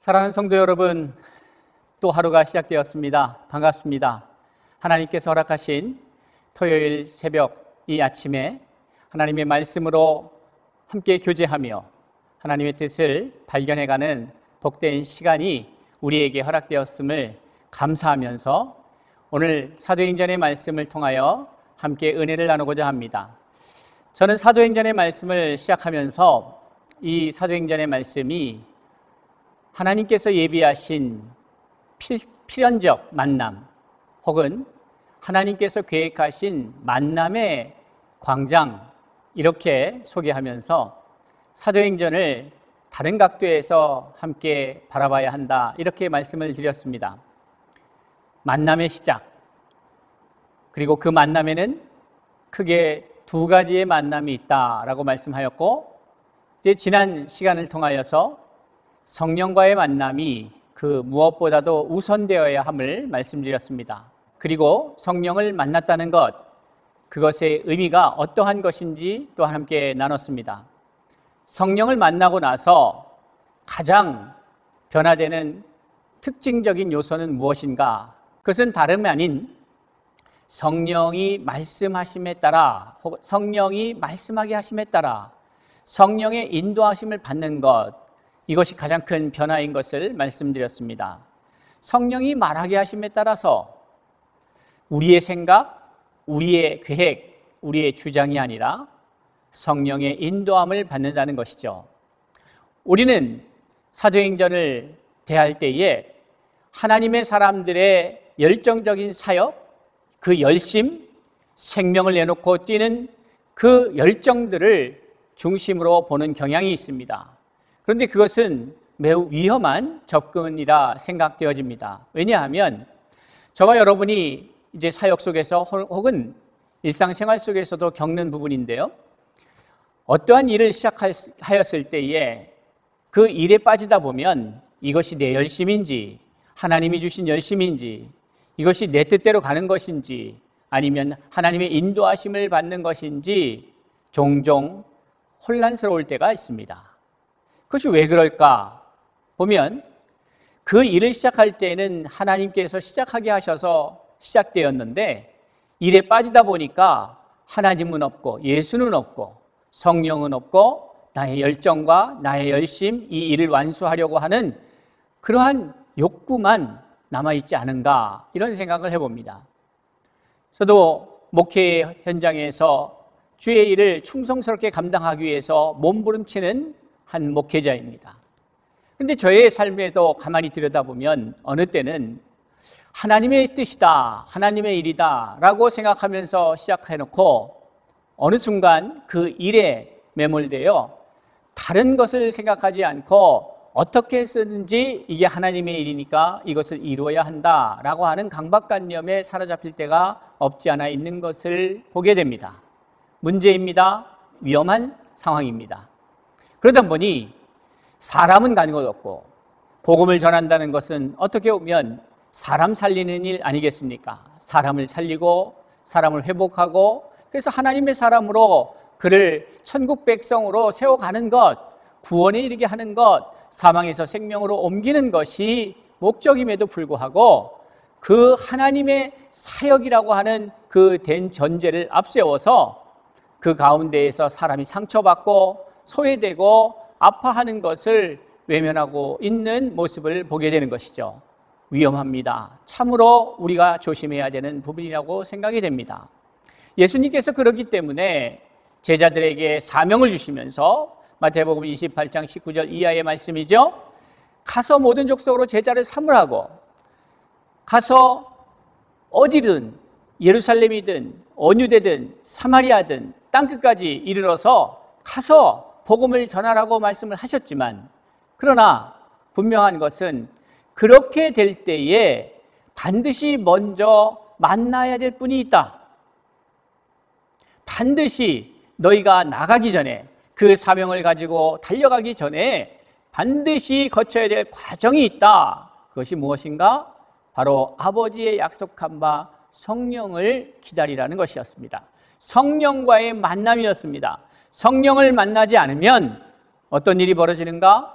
사랑하는 성도 여러분, 또 하루가 시작되었습니다. 반갑습니다. 하나님께서 허락하신 토요일 새벽 이 아침에 하나님의 말씀으로 함께 교제하며 하나님의 뜻을 발견해가는 복된 시간이 우리에게 허락되었음을 감사하면서 오늘 사도행전의 말씀을 통하여 함께 은혜를 나누고자 합니다. 저는 사도행전의 말씀을 시작하면서 이 사도행전의 말씀이 하나님께서 예비하신 필연적 만남 혹은 하나님께서 계획하신 만남의 광장, 이렇게 소개하면서 사도행전을 다른 각도에서 함께 바라봐야 한다, 이렇게 말씀을 드렸습니다. 만남의 시작, 그리고 그 만남에는 크게 두 가지의 만남이 있다라고 말씀하였고, 이제 지난 시간을 통하여서 성령과의 만남이 그 무엇보다도 우선되어야 함을 말씀드렸습니다. 그리고 성령을 만났다는 것, 그것의 의미가 어떠한 것인지 또한 함께 나눴습니다. 성령을 만나고 나서 가장 변화되는 특징적인 요소는 무엇인가? 그것은 다름이 아닌 성령이 말씀하심에 따라, 혹은 성령이 말씀하게 하심에 따라 성령의 인도하심을 받는 것, 이것이 가장 큰 변화인 것을 말씀드렸습니다. 성령이 말하게 하심에 따라서 우리의 생각, 우리의 계획, 우리의 주장이 아니라 성령의 인도함을 받는다는 것이죠. 우리는 사도행전을 대할 때에 하나님의 사람들의 열정적인 사역, 그 열심, 생명을 내놓고 뛰는 그 열정들을 중심으로 보는 경향이 있습니다. 그런데 그것은 매우 위험한 접근이라 생각되어집니다. 왜냐하면 저와 여러분이 이제 사역 속에서 혹은 일상생활 속에서도 겪는 부분인데요, 어떠한 일을 시작하였을 때에 그 일에 빠지다 보면 이것이 내 열심인지, 하나님이 주신 열심인지, 이것이 내 뜻대로 가는 것인지, 아니면 하나님의 인도하심을 받는 것인지 종종 혼란스러울 때가 있습니다. 그것이 왜 그럴까 보면, 그 일을 시작할 때는 하나님께서 시작하게 하셔서 시작되었는데 일에 빠지다 보니까 하나님은 없고 예수는 없고 성령은 없고 나의 열정과 나의 열심, 이 일을 완수하려고 하는 그러한 욕구만 남아있지 않은가, 이런 생각을 해봅니다. 저도 목회 현장에서 주의 일을 충성스럽게 감당하기 위해서 몸부림치는 한 목회자입니다. 그런데 저의 삶에도 가만히 들여다보면 어느 때는 하나님의 뜻이다, 하나님의 일이다 라고 생각하면서 시작해놓고 어느 순간 그 일에 매몰되어 다른 것을 생각하지 않고 어떻게 해서든지 이게 하나님의 일이니까 이것을 이루어야 한다라고 하는 강박관념에 사로잡힐 때가 없지 않아 있는 것을 보게 됩니다. 문제입니다. 위험한 상황입니다. 그러다 보니 사람은 가는 것 없고, 복음을 전한다는 것은 어떻게 보면 사람 살리는 일 아니겠습니까? 사람을 살리고 사람을 회복하고, 그래서 하나님의 사람으로 그를 천국 백성으로 세워가는 것, 구원에 이르게 하는 것, 사망에서 생명으로 옮기는 것이 목적임에도 불구하고 그 하나님의 사역이라고 하는 그 된 전제를 앞세워서 그 가운데에서 사람이 상처받고 소외되고 아파하는 것을 외면하고 있는 모습을 보게 되는 것이죠. 위험합니다. 참으로 우리가 조심해야 되는 부분이라고 생각이 됩니다. 예수님께서 그렇기 때문에 제자들에게 사명을 주시면서 마태복음 28장 19절 이하의 말씀이죠. 가서 모든 족속으로 제자를 삼으라고, 가서 어디든 예루살렘이든 온유대든 사마리아든 땅끝까지 이르러서 가서 복음을 전하라고 말씀을 하셨지만, 그러나 분명한 것은 그렇게 될 때에 반드시 먼저 만나야 될 분이 있다. 반드시 너희가 나가기 전에, 그 사명을 가지고 달려가기 전에 반드시 거쳐야 될 과정이 있다. 그것이 무엇인가? 바로 아버지의 약속한 바 성령을 기다리라는 것이었습니다. 성령과의 만남이었습니다. 성령을 만나지 않으면 어떤 일이 벌어지는가?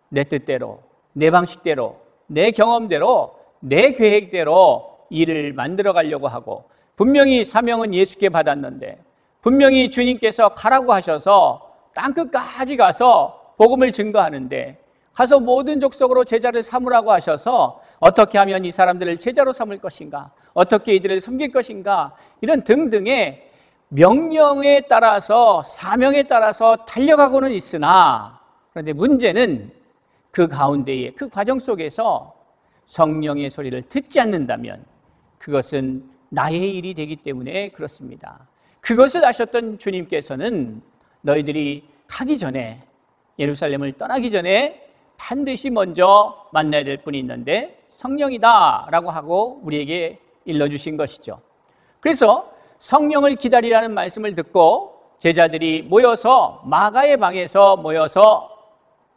내 뜻대로, 내 방식대로, 내 경험대로, 내 계획대로 일을 만들어 가려고 하고, 분명히 사명은 예수께 받았는데 분명히 주님께서 가라고 하셔서 땅끝까지 가서 복음을 증거하는데, 가서 모든 족속으로 제자를 삼으라고 하셔서 어떻게 하면 이 사람들을 제자로 삼을 것인가, 어떻게 이들을 섬길 것인가, 이런 등등의 명령에 따라서, 사명에 따라서 달려가고는 있으나, 그런데 문제는 그 가운데에, 그 과정 속에서 성령의 소리를 듣지 않는다면 그것은 나의 일이 되기 때문에 그렇습니다. 그것을 아셨던 주님께서는 너희들이 가기 전에, 예루살렘을 떠나기 전에 반드시 먼저 만나야 될 분이 있는데 성령이다 라고 하고 우리에게 일러주신 것이죠. 그래서 성령을 기다리라는 말씀을 듣고 제자들이 모여서, 마가의 방에서 모여서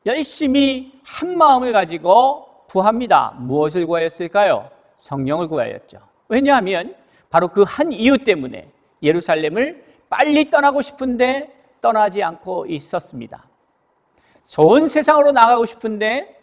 열심히 한 마음을 가지고 구합니다. 무엇을 구하였을까요? 성령을 구하였죠. 왜냐하면 바로 그 한 이유 때문에 예루살렘을 빨리 떠나고 싶은데 떠나지 않고 있었습니다. 좋은 세상으로 나가고 싶은데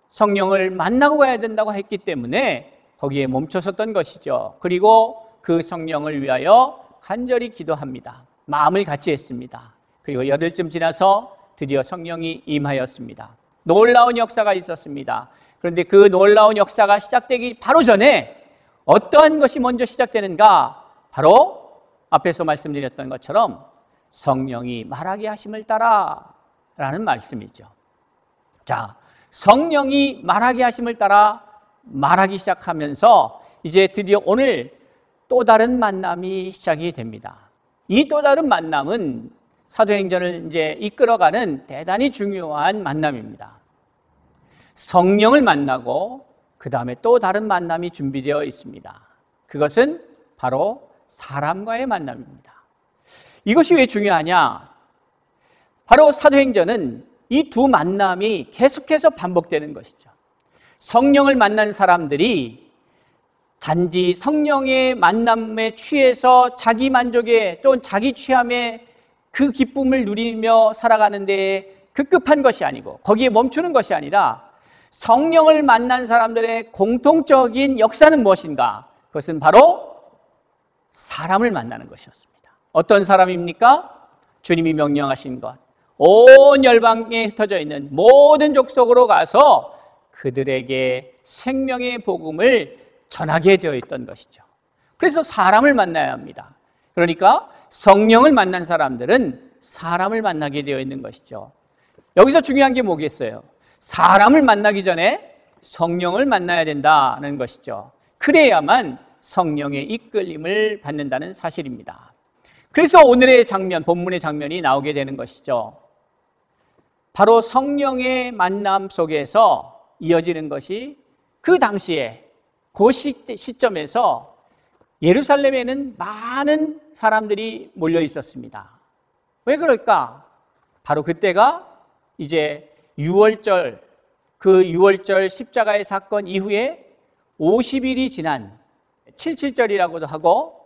성령을 만나고 가야 된다고 했기 때문에 거기에 멈춰섰던 것이죠. 그리고 그 성령을 위하여 간절히 기도합니다. 마음을 같이 했습니다. 그리고 열흘쯤 지나서 드디어 성령이 임하였습니다. 놀라운 역사가 있었습니다. 그런데 그 놀라운 역사가 시작되기 바로 전에 어떠한 것이 먼저 시작되는가? 바로 앞에서 말씀드렸던 것처럼 성령이 말하게 하심을 따라 라는 말씀이죠. 자, 성령이 말하게 하심을 따라 말하기 시작하면서 이제 드디어 오늘 또 다른 만남이 시작이 됩니다. 이 또 다른 만남은 사도행전을 이제 이끌어가는 대단히 중요한 만남입니다. 성령을 만나고 그 다음에 또 다른 만남이 준비되어 있습니다. 그것은 바로 사람과의 만남입니다. 이것이 왜 중요하냐? 바로 사도행전은 이 두 만남이 계속해서 반복되는 것이죠. 성령을 만난 사람들이 단지 성령의 만남에 취해서 자기 만족에, 또는 자기 취함에 그 기쁨을 누리며 살아가는 데에 급급한 것이 아니고, 거기에 멈추는 것이 아니라 성령을 만난 사람들의 공통적인 역사는 무엇인가? 그것은 바로 사람을 만나는 것이었습니다. 어떤 사람입니까? 주님이 명령하신 것, 온 열방에 흩어져 있는 모든 족속으로 가서 그들에게 생명의 복음을 전하게 되어 있던 것이죠. 그래서 사람을 만나야 합니다. 그러니까 성령을 만난 사람들은 사람을 만나게 되어 있는 것이죠. 여기서 중요한 게 뭐겠어요? 사람을 만나기 전에 성령을 만나야 된다는 것이죠. 그래야만 성령의 이끌림을 받는다는 사실입니다. 그래서 오늘의 장면, 본문의 장면이 나오게 되는 것이죠. 바로 성령의 만남 속에서 이어지는 것이, 그 당시에 그 시점에서 예루살렘에는 많은 사람들이 몰려 있었습니다. 왜 그럴까? 바로 그때가 이제 유월절, 그 유월절 십자가의 사건 이후에 50일이 지난 77절이라고도 하고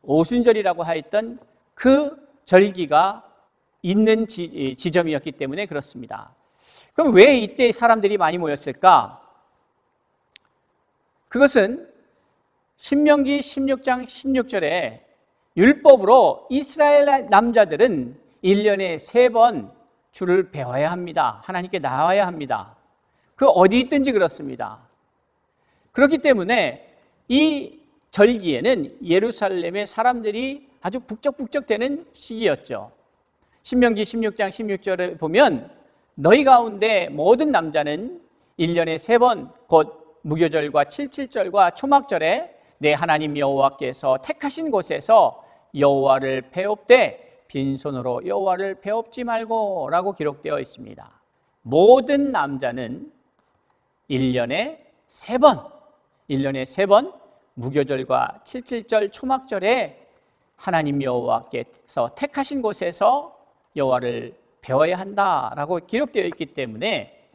오순절이라고 하였던 그 절기가 있는 지점이었기 때문에 그렇습니다. 그럼 왜 이때 사람들이 많이 모였을까? 그것은 신명기 16장 16절에 율법으로 이스라엘 남자들은 1년에 3번 주를 배워야 합니다. 하나님께 나와야 합니다. 그 어디 있든지 그렇습니다. 그렇기 때문에 이 절기에는 예루살렘의 사람들이 아주 북적북적대는 시기였죠. 신명기 16장 16절에 보면 너희 가운데 모든 남자는 1년에 3번 곧 무교절과 77절과 초막절에 내 하나님 여호와께서 택하신 곳에서 여호와를 배웁되 빈손으로 여호와를 배웁지 말고 라고 기록되어 있습니다. 모든 남자는 1년에 3번, 1년에 3번 무교절과 77절 초막절에 하나님 여호와께서 택하신 곳에서 여호와를 배워야 한다라고 기록되어 있기 때문에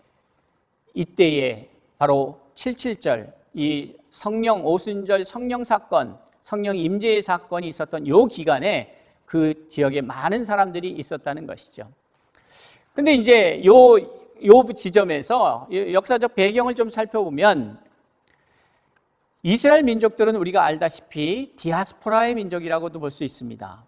이때에 바로 77절, 이 성령 오순절 성령 사건, 성령 임재의 사건이 있었던 이 기간에 그 지역에 많은 사람들이 있었다는 것이죠. 근데 이제 요 요 지점에서 역사적 배경을 좀 살펴보면 이스라엘 민족들은 우리가 알다시피 디아스포라의 민족이라고도 볼 수 있습니다.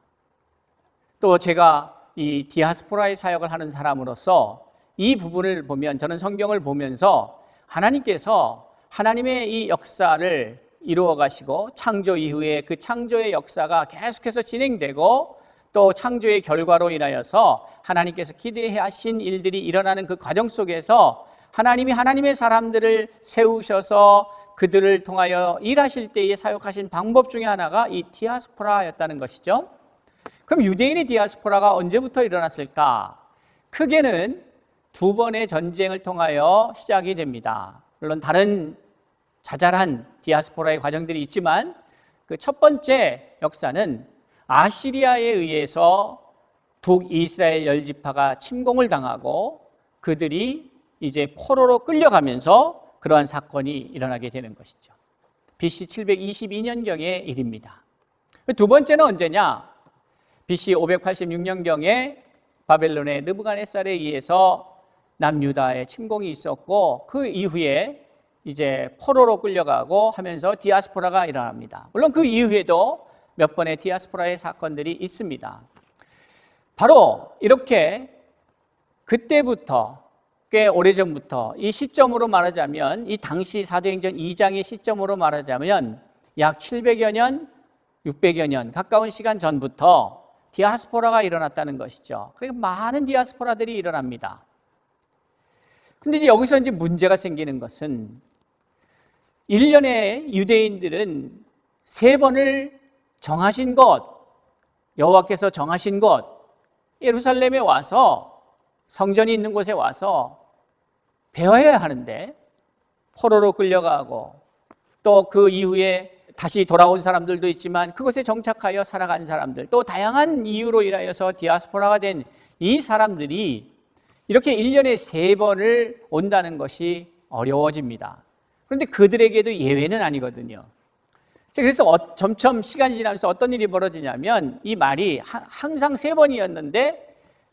또 제가 이 디아스포라의 사역을 하는 사람으로서 이 부분을 보면 저는 성경을 보면서 하나님께서 하나님의 이 역사를 이루어 가시고 창조 이후에 그 창조의 역사가 계속해서 진행되고 또 창조의 결과로 인하여서 하나님께서 기대해 하신 일들이 일어나는 그 과정 속에서 하나님이 하나님의 사람들을 세우셔서 그들을 통하여 일하실 때에 사역하신 방법 중에 하나가 이 디아스포라였다는 것이죠. 그럼 유대인의 디아스포라가 언제부터 일어났을까? 크게는 두 번의 전쟁을 통하여 시작이 됩니다. 물론 다른 자잘한 디아스포라의 과정들이 있지만 그 첫 번째 역사는 아시리아에 의해서 북이스라엘 열지파가 침공을 당하고 그들이 이제 포로로 끌려가면서 그러한 사건이 일어나게 되는 것이죠. BC 722년경의 일입니다. 두 번째는 언제냐? BC 586년경에 바벨론의 느부갓네살에 의해서 남유다에 침공이 있었고 그 이후에 이제 포로로 끌려가고 하면서 디아스포라가 일어납니다. 물론 그 이후에도 몇 번의 디아스포라의 사건들이 있습니다. 바로 이렇게 그때부터 꽤 오래전부터 이 시점으로 말하자면 이 당시 사도행전 2장의 시점으로 말하자면 약 700여 년, 600여 년 가까운 시간 전부터 디아스포라가 일어났다는 것이죠. 그러니까 많은 디아스포라들이 일어납니다. 근데 이제 여기서 이제 문제가 생기는 것은 1년에 유대인들은 3번을 정하신 곳, 여호와께서 정하신 곳, 예루살렘에 와서 성전이 있는 곳에 와서 배워야 하는데 포로로 끌려가고 또 그 이후에 다시 돌아온 사람들도 있지만 그곳에 정착하여 살아간 사람들 또 다양한 이유로 인하여서 디아스포라가 된 이 사람들이 이렇게 1년에 3번을 온다는 것이 어려워집니다. 그런데 그들에게도 예외는 아니거든요. 그래서 점점 시간이 지나면서 어떤 일이 벌어지냐면 이 말이 항상 3번이었는데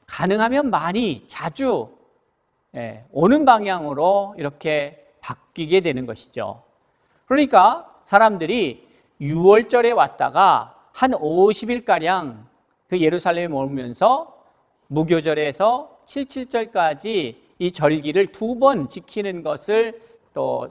가능하면 많이 자주 오는 방향으로 이렇게 바뀌게 되는 것이죠. 그러니까 사람들이 6월절에 왔다가 한 50일가량 그 예루살렘에 머물면서 무교절에서 77절까지 이 절기를 2번 지키는 것을 또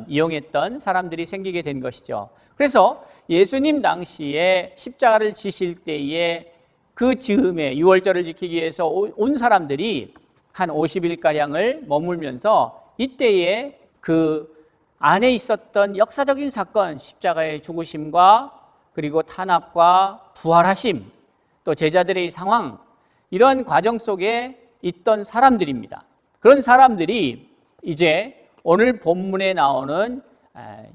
이용했던 사람들이 생기게 된 것이죠. 그래서 예수님 당시에 십자가를 지실 때에 그 즈음에 6월절을 지키기 위해서 온 사람들이 한 50일가량을 머물면서 이때에 그 안에 있었던 역사적인 사건, 십자가의 죽으심과 그리고 탄압과 부활하심, 또 제자들의 상황, 이런 과정 속에 있던 사람들입니다. 그런 사람들이 이제 오늘 본문에 나오는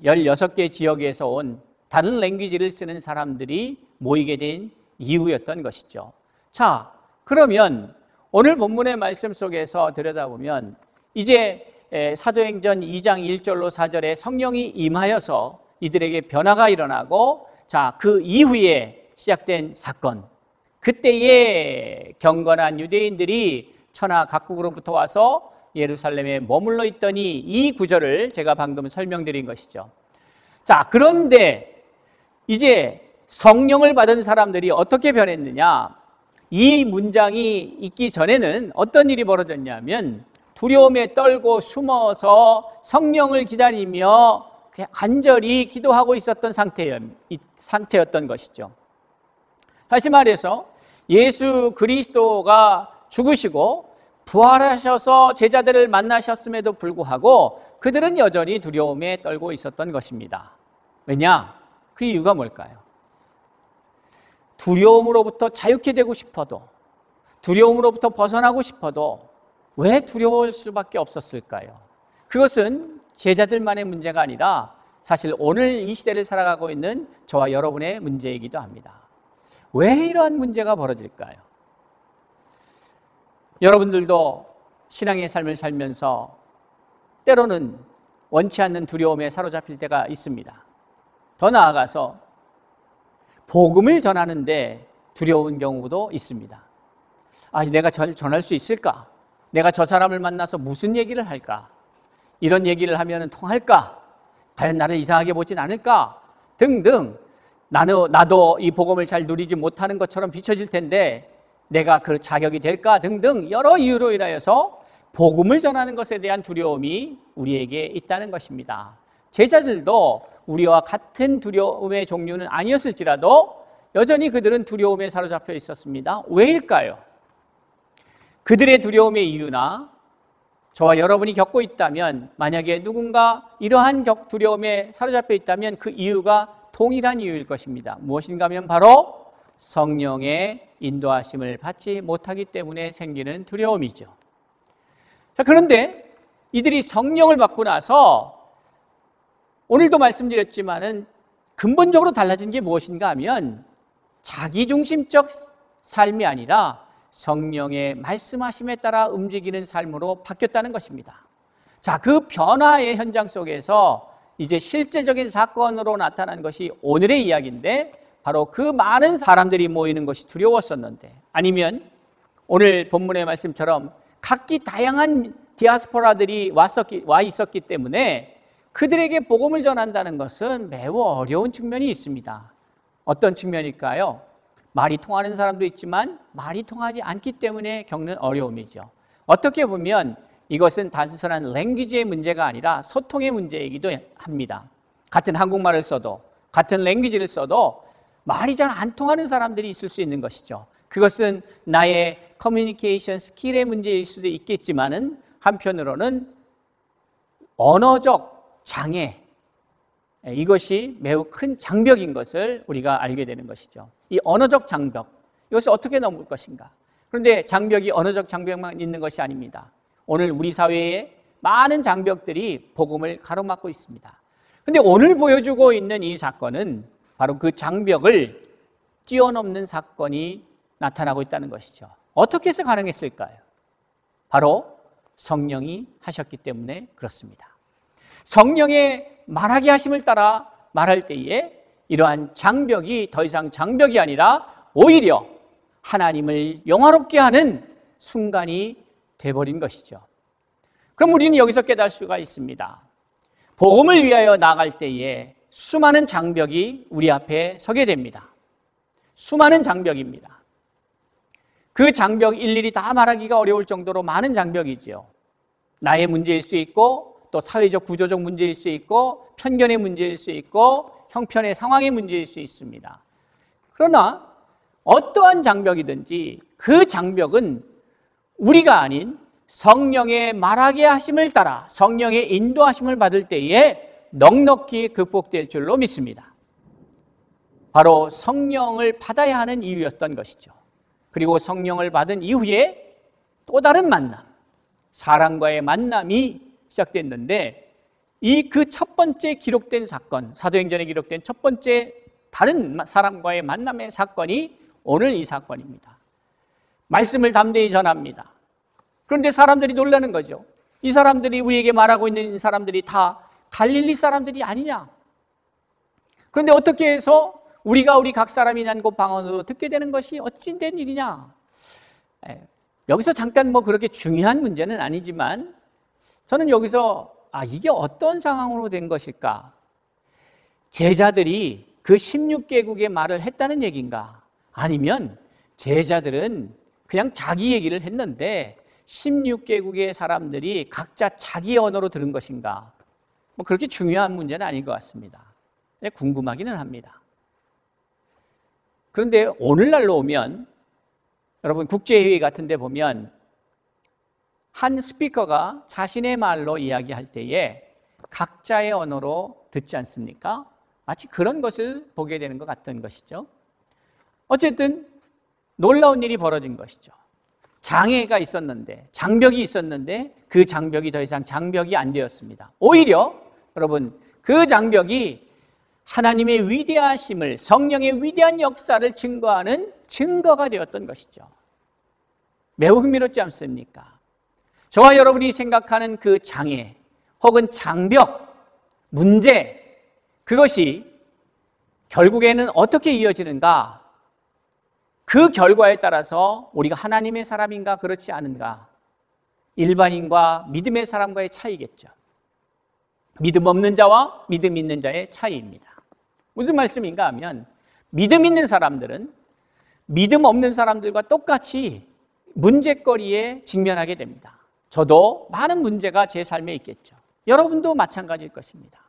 16개 지역에서 온 다른 랭귀지를 쓰는 사람들이 모이게 된 이유였던 것이죠. 자, 그러면 오늘 본문의 말씀 속에서 들여다보면 이제 사도행전 2장 1절로 4절에 성령이 임하여서 이들에게 변화가 일어나고 자, 그 이후에 시작된 사건, 그때에 경건한 유대인들이 천하 각국으로부터 와서 예루살렘에 머물러 있더니 이 구절을 제가 방금 설명드린 것이죠. 자, 그런데 이제 성령을 받은 사람들이 어떻게 변했느냐? 이 문장이 있기 전에는 어떤 일이 벌어졌냐면 두려움에 떨고 숨어서 성령을 기다리며 간절히 기도하고 있었던 상태였던 것이죠. 다시 말해서 예수 그리스도가 죽으시고 부활하셔서 제자들을 만나셨음에도 불구하고 그들은 여전히 두려움에 떨고 있었던 것입니다. 왜냐? 그 이유가 뭘까요? 두려움으로부터 자유케 되고 싶어도, 두려움으로부터 벗어나고 싶어도 왜 두려울 수밖에 없었을까요? 그것은 제자들만의 문제가 아니라 사실 오늘 이 시대를 살아가고 있는 저와 여러분의 문제이기도 합니다. 왜 이러한 문제가 벌어질까요? 여러분들도 신앙의 삶을 살면서 때로는 원치 않는 두려움에 사로잡힐 때가 있습니다. 더 나아가서 복음을 전하는데 두려운 경우도 있습니다. 아, 내가 전할 수 있을까? 내가 저 사람을 만나서 무슨 얘기를 할까? 이런 얘기를 하면 통할까? 과연 나를 이상하게 보진 않을까? 등등. 나도 이 복음을 잘 누리지 못하는 것처럼 비춰질 텐데 내가 그 자격이 될까? 등등 여러 이유로 인하여서 복음을 전하는 것에 대한 두려움이 우리에게 있다는 것입니다. 제자들도 우리와 같은 두려움의 종류는 아니었을지라도 여전히 그들은 두려움에 사로잡혀 있었습니다. 왜일까요? 그들의 두려움의 이유나 저와 여러분이 겪고 있다면, 만약에 누군가 이러한 두려움에 사로잡혀 있다면 그 이유가 동일한 이유일 것입니다. 무엇인가 하면 바로 성령의 인도하심을 받지 못하기 때문에 생기는 두려움이죠. 자, 그런데 이들이 성령을 받고 나서 오늘도 말씀드렸지만은 근본적으로 달라진 게 무엇인가 하면 자기중심적 삶이 아니라 성령의 말씀하심에 따라 움직이는 삶으로 바뀌었다는 것입니다. 자, 그 변화의 현장 속에서 이제 실제적인 사건으로 나타난 것이 오늘의 이야기인데, 바로 그 많은 사람들이 모이는 것이 두려웠었는데, 아니면 오늘 본문의 말씀처럼 각기 다양한 디아스포라들이 와 있었기 때문에 그들에게 복음을 전한다는 것은 매우 어려운 측면이 있습니다. 어떤 측면일까요? 말이 통하는 사람도 있지만 말이 통하지 않기 때문에 겪는 어려움이죠. 어떻게 보면 이것은 단순한 랭귀지의 문제가 아니라 소통의 문제이기도 합니다. 같은 한국말을 써도, 같은 랭귀지를 써도 말이 잘 안 통하는 사람들이 있을 수 있는 것이죠. 그것은 나의 커뮤니케이션 스킬의 문제일 수도 있겠지만은 한편으로는 언어적 장애, 이것이 매우 큰 장벽인 것을 우리가 알게 되는 것이죠. 이 언어적 장벽, 이것을 어떻게 넘을 것인가? 그런데 장벽이 언어적 장벽만 있는 것이 아닙니다. 오늘 우리 사회에 많은 장벽들이 복음을 가로막고 있습니다. 그런데 오늘 보여주고 있는 이 사건은 바로 그 장벽을 뛰어넘는 사건이 나타나고 있다는 것이죠. 어떻게 해서 가능했을까요? 바로 성령이 하셨기 때문에 그렇습니다. 성령의 말하게 하심을 따라 말할 때에 이러한 장벽이 더 이상 장벽이 아니라 오히려 하나님을 영화롭게 하는 순간이 돼버린 것이죠. 그럼 우리는 여기서 깨달을 수가 있습니다. 복음을 위하여 나아갈 때에 수많은 장벽이 우리 앞에 서게 됩니다. 수많은 장벽입니다. 그 장벽 일일이 다 말하기가 어려울 정도로 많은 장벽이지요. 나의 문제일 수 있고, 또 사회적 구조적 문제일 수 있고, 편견의 문제일 수 있고, 형편의 상황의 문제일 수 있습니다. 그러나 어떠한 장벽이든지 그 장벽은 우리가 아닌 성령의 말하게 하심을 따라 성령의 인도하심을 받을 때에 넉넉히 극복될 줄로 믿습니다. 바로 성령을 받아야 하는 이유였던 것이죠. 그리고 성령을 받은 이후에 또 다른 만남, 사람과의 만남이 시작됐는데, 이 그 첫 번째 기록된 사건, 사도행전에 기록된 첫 번째 다른 사람과의 만남의 사건이 오늘 이 사건입니다. 말씀을 담대히 전합니다. 그런데 사람들이 놀라는 거죠. 이 사람들이, 우리에게 말하고 있는 사람들이 다 갈릴리 사람들이 아니냐? 그런데 어떻게 해서 우리가 우리 각 사람이 난 곳 방언으로 듣게 되는 것이 어찌 된 일이냐? 여기서 잠깐 그렇게 중요한 문제는 아니지만 저는 여기서 이게 어떤 상황으로 된 것일까? 제자들이 그 16개국의 말을 했다는 얘기인가? 아니면 제자들은 그냥 자기 얘기를 했는데 16개국의 사람들이 각자 자기 언어로 들은 것인가? 그렇게 중요한 문제는 아닌 것 같습니다. 궁금하기는 합니다. 그런데 오늘날로 오면, 여러분 국제회의 같은 데 보면 한 스피커가 자신의 말로 이야기할 때에 각자의 언어로 듣지 않습니까? 마치 그런 것을 보게 되는 것 같은 것이죠. 어쨌든 놀라운 일이 벌어진 것이죠. 장애가 있었는데, 장벽이 있었는데 그 장벽이 더 이상 장벽이 안 되었습니다. 오히려 여러분, 그 장벽이 하나님의 위대하심을, 성령의 위대한 역사를 증거하는 증거가 되었던 것이죠. 매우 흥미롭지 않습니까? 저와 여러분이 생각하는 그 장애 혹은 장벽, 문제, 그것이 결국에는 어떻게 이어지는가? 그 결과에 따라서 우리가 하나님의 사람인가 그렇지 않은가, 일반인과 믿음의 사람과의 차이겠죠. 믿음 없는 자와 믿음 있는 자의 차이입니다. 무슨 말씀인가 하면 믿음 있는 사람들은 믿음 없는 사람들과 똑같이 문제거리에 직면하게 됩니다. 저도 많은 문제가 제 삶에 있겠죠. 여러분도 마찬가지일 것입니다.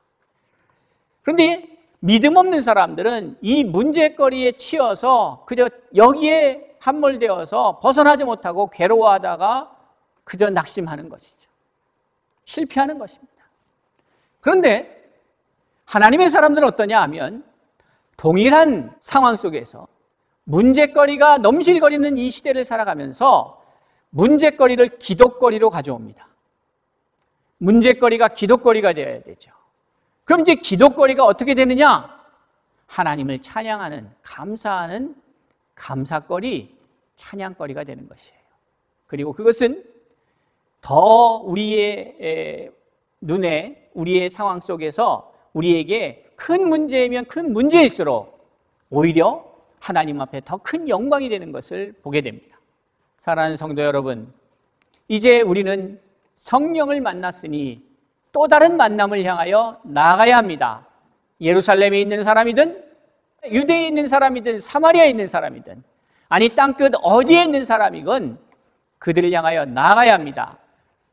그런데 믿음 없는 사람들은 이 문제거리에 치여서 그저 여기에 함몰되어서 벗어나지 못하고 괴로워하다가 그저 낙심하는 것이죠. 실패하는 것입니다. 그런데 하나님의 사람들은 어떠냐 하면 동일한 상황 속에서 문제거리가 넘실거리는 이 시대를 살아가면서 문제거리를 기독거리로 가져옵니다. 문제거리가 기독거리가 되어야 되죠. 그럼 이제 기독거리가 어떻게 되느냐? 하나님을 찬양하는, 감사하는 감사거리, 찬양거리가 되는 것이에요. 그리고 그것은 더 우리의 눈에, 우리의 상황 속에서 우리에게 큰 문제이면 큰 문제일수록 오히려 하나님 앞에 더 큰 영광이 되는 것을 보게 됩니다. 사랑하는 성도 여러분, 이제 우리는 성령을 만났으니 또 다른 만남을 향하여 나아가야 합니다. 예루살렘에 있는 사람이든 유대에 있는 사람이든 사마리아에 있는 사람이든 아니 땅끝 어디에 있는 사람이건 그들을 향하여 나아가야 합니다.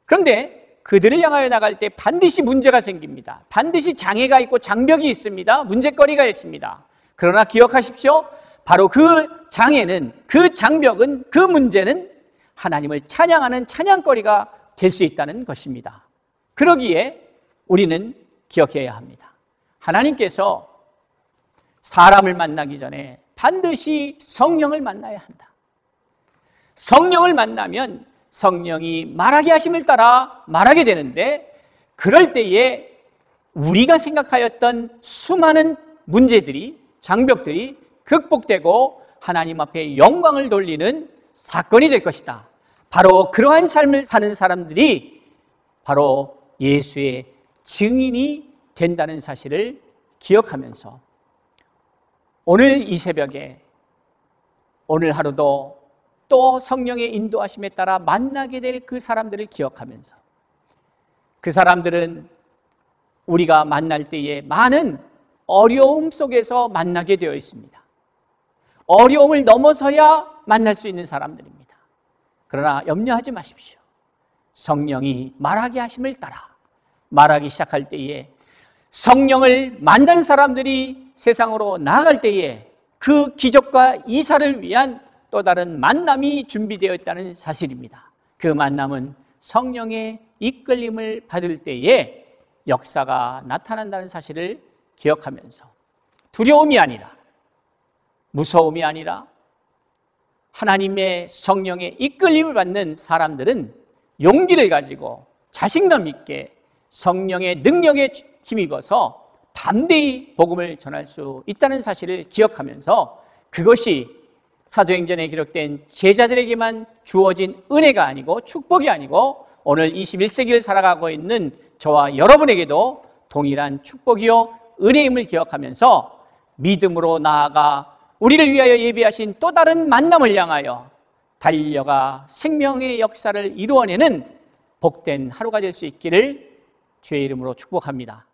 그런데 그들을 향하여 나갈 때 반드시 문제가 생깁니다. 반드시 장애가 있고 장벽이 있습니다. 문제거리가 있습니다. 그러나 기억하십시오. 바로 그 장애는, 그 장벽은, 그 문제는 하나님을 찬양하는 찬양거리가 될 수 있다는 것입니다. 그러기에 우리는 기억해야 합니다. 하나님께서 사람을 만나기 전에 반드시 성령을 만나야 한다. 성령을 만나면 성령이 말하게 하심을 따라 말하게 되는데, 그럴 때에 우리가 생각하였던 수많은 문제들이, 장벽들이 극복되고 하나님 앞에 영광을 돌리는 사건이 될 것이다. 바로 그러한 삶을 사는 사람들이 바로 예수의 증인이 된다는 사실을 기억하면서 오늘 이 새벽에, 오늘 하루도 또 성령의 인도하심에 따라 만나게 될 그 사람들을 기억하면서, 그 사람들은 우리가 만날 때에 많은 어려움 속에서 만나게 되어 있습니다. 어려움을 넘어서야 만날 수 있는 사람들입니다. 그러나 염려하지 마십시오. 성령이 말하게 하심을 따라 말하기 시작할 때에 성령을 만난 사람들이 세상으로 나아갈 때에 그 기적과 이사를 위한 또 다른 만남이 준비되어 있다는 사실입니다. 그 만남은 성령의 이끌림을 받을 때에 역사가 나타난다는 사실을 기억하면서 두려움이 아니라, 무서움이 아니라 하나님의 성령의 이끌림을 받는 사람들은 용기를 가지고 자신감 있게 성령의 능력에 힘입어서 담대히 복음을 전할 수 있다는 사실을 기억하면서, 그것이 사도행전에 기록된 제자들에게만 주어진 은혜가 아니고 축복이 아니고 오늘 21세기를 살아가고 있는 저와 여러분에게도 동일한 축복이요 은혜임을 기억하면서 믿음으로 나아가 우리를 위하여 예비하신 또 다른 만남을 향하여 달려가 생명의 역사를 이루어내는 복된 하루가 될 수 있기를 주의 이름으로 축복합니다.